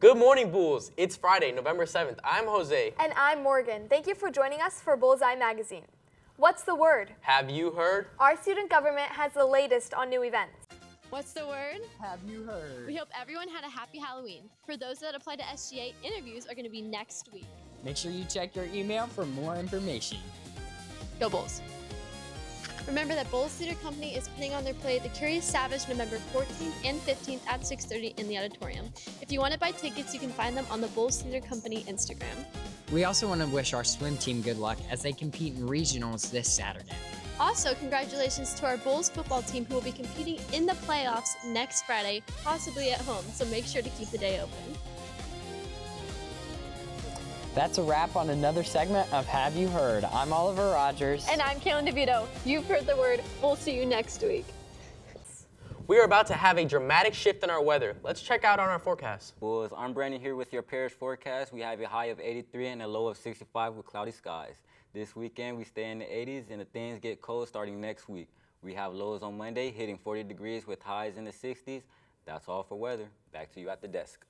Good morning, Bulls. It's Friday, November 7th. I'm Jose. And I'm Morgan. Thank you for joining us for Bullseye magazine. What's the word? Have you heard? Our student government has the latest on new events. What's the word? Have you heard? We hope everyone had a happy Halloween. For those that apply to SGA, interviews are going to be next week. Make sure you check your email for more information. Go Bulls. Remember that Bulls Theater Company is putting on their play The Curious Savage November 14th and 15th at 6:30 in the auditorium. If you want to buy tickets, you can find them on the Bulls Theater Company Instagram. We also want to wish our swim team good luck as they compete in regionals this Saturday. Also, congratulations to our Bulls football team who will be competing in the playoffs next Friday, possibly at home, so make sure to keep the day open. That's a wrap on another segment of Have You Heard? I'm Oliver Rogers. And I'm Kaylin DeVito. You've heard the word. We'll see you next week. We are about to have a dramatic shift in our weather. Let's check out on our forecast. Bulls, I'm Brandon here with your parish forecast. We have a high of 83 and a low of 65 with cloudy skies. This weekend we stay in the 80s and the things get cold starting next week. We have lows on Monday hitting 40 degrees with highs in the 60s. That's all for weather. Back to you at the desk.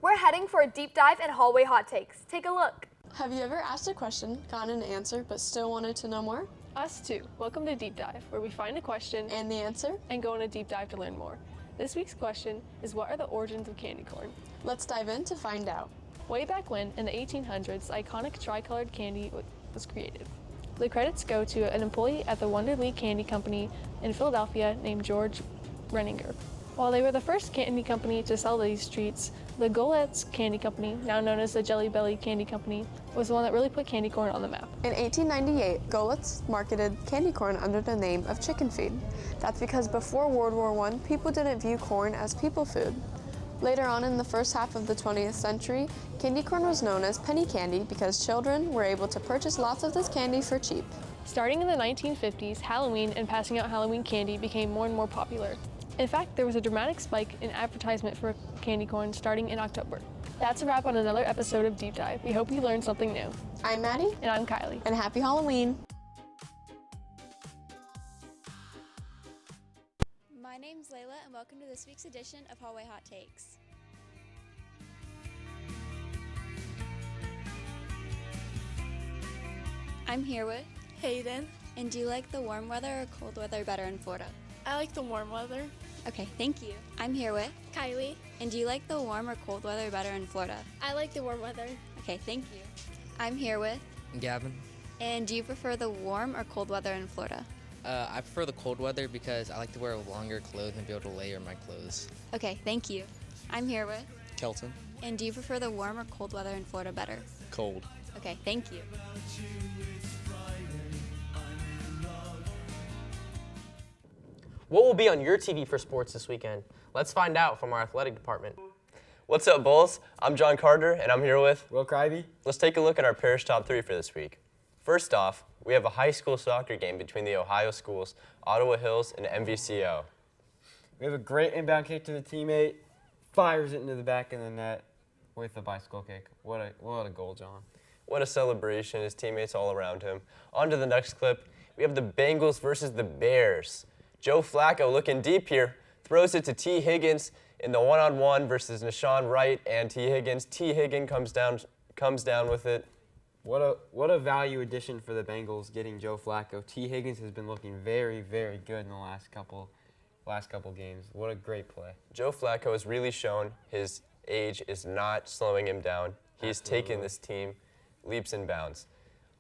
We're heading for a deep dive in hallway hot takes. Take a look. Have you ever asked a question, gotten an answer, but still wanted to know more? Us too. Welcome to Deep Dive, where we find a question And the answer? and go on a deep dive to learn more. This week's question is, what are the origins of candy corn? Let's dive in to find out. Way back when, in the 1800s, the iconic tri-colored candy was created. The credits go to an employee at the Wonderly Candy Company in Philadelphia named George Renninger. While they were the first candy company to sell these treats, the Golet's Candy Company, now known as the Jelly Belly Candy Company, was the one that really put candy corn on the map. In 1898, Golet's marketed candy corn under the name of chicken feed. That's because before World War I, people didn't view corn as people food. Later on in the first half of the 20th century, candy corn was known as penny candy because children were able to purchase lots of this candy for cheap. Starting in the 1950s, Halloween and passing out Halloween candy became more and more popular. In fact, there was a dramatic spike in advertisement for candy corn starting in October. That's a wrap on another episode of Deep Dive. We hope you learned something new. I'm Maddie. And I'm Kylie. And happy Halloween. My name's Layla, and welcome to this week's edition of Hallway Hot Takes. I'm here with Hayden. And do you like the warm weather or cold weather better in Florida? I like the warm weather. Okay, thank you. I'm here with Kylie. And do you like the warm or cold weather better in Florida? I like the warm weather. Okay, thank you. I'm here with Gavin. And do you prefer the warm or cold weather in Florida? I prefer the cold weather because I like to wear longer clothes and be able to layer my clothes. Okay, thank you. I'm here with Kelton. And do you prefer the warm or cold weather in Florida better? Cold. Okay, thank you. What will be on your TV for sports this weekend? Let's find out from our athletic department. What's up, Bulls? I'm John Carter, and I'm here with Will Crivey. Let's take a look at our parish top 3 for this week. First off, we have a high school soccer game between the Ohio schools, Ottawa Hills, and MVCO. We have a great inbound kick to the teammate, fires it into the back of the net with a bicycle kick. What a goal, John. What a celebration, his teammates all around him. On to the next clip. We have the Bengals versus the Bears. Joe Flacco looking deep here, throws it to T. Higgins in the one-on-one versus Nashawn Wright and T. Higgins. T. Higgins comes down with it. What a value addition for the Bengals getting Joe Flacco. T. Higgins has been looking very, very good in the last couple games. What a great play. Joe Flacco has really shown his age is not slowing him down. He's taken this team leaps and bounds.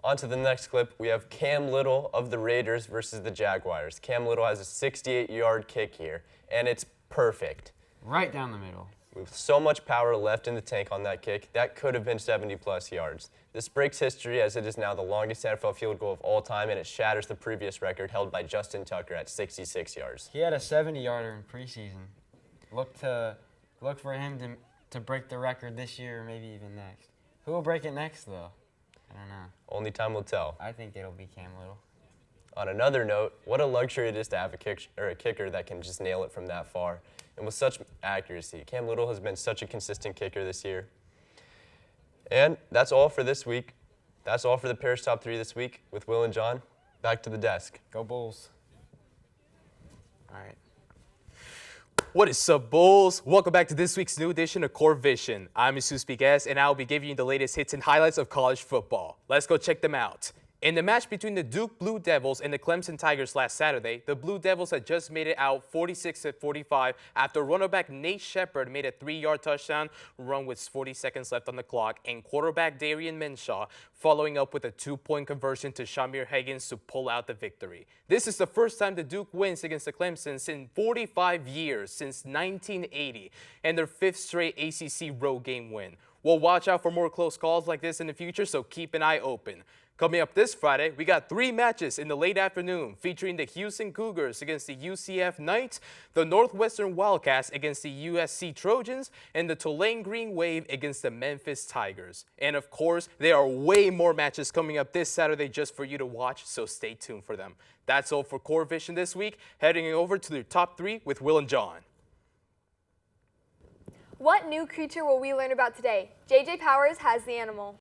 On to the next clip, we have Cam Little of the Raiders versus the Jaguars. Cam Little has a 68-yard kick here, and it's perfect. Right down the middle. With so much power left in the tank on that kick, that could have been 70-plus yards. This breaks history as it is now the longest NFL field goal of all time, and it shatters the previous record held by Justin Tucker at 66 yards. He had a 70-yarder in preseason. Look for him to break the record this year or maybe even next. Who will break it next, though? I don't know. Only time will tell. I think it'll be Cam Little. On another note, what a luxury it is to have a kicker that can just nail it from that far. And with such accuracy. Cam Little has been such a consistent kicker this year. And that's all for this week. That's all for the Parish Top 3 this week with Will and John. Back to the desk. Go Bulls. All right. What is up, Bulls? Welcome back to this week's new edition of Core Vision. I'm Jesus Piguez, and I'll be giving you the latest hits and highlights of college football. Let's go check them out. In the match between the Duke Blue Devils and the Clemson Tigers last Saturday, the Blue Devils had just made it out 46-45 after runnerback Nate Shepard made a 3-yard touchdown run with 40 seconds left on the clock, and quarterback Darian Minshaw following up with a 2-point conversion to Shamir Higgins to pull out the victory. This is the first time the Duke wins against the Clemsons in 45 years, since 1980, and their 5th straight ACC road game win. We'll watch out for more close calls like this in the future, so keep an eye open. Coming up this Friday, we got 3 matches in the late afternoon featuring the Houston Cougars against the UCF Knights, the Northwestern Wildcats against the USC Trojans, and the Tulane Green Wave against the Memphis Tigers. And of course, there are way more matches coming up this Saturday just for you to watch, so stay tuned for them. That's all for Core Vision this week. Heading over to the top 3 with Will and John. What new creature will we learn about today? JJ Powers has the animal.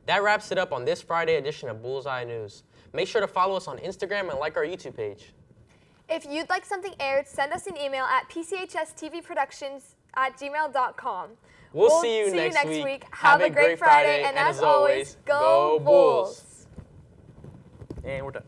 That wraps it up on this Friday edition of Bullseye News. Make sure to follow us on Instagram and like our YouTube page. If you'd like something aired, send us an email at pchstvproductions@gmail.com. We'll see you next week. Have a great Friday, and as always, go Bulls! And we're done.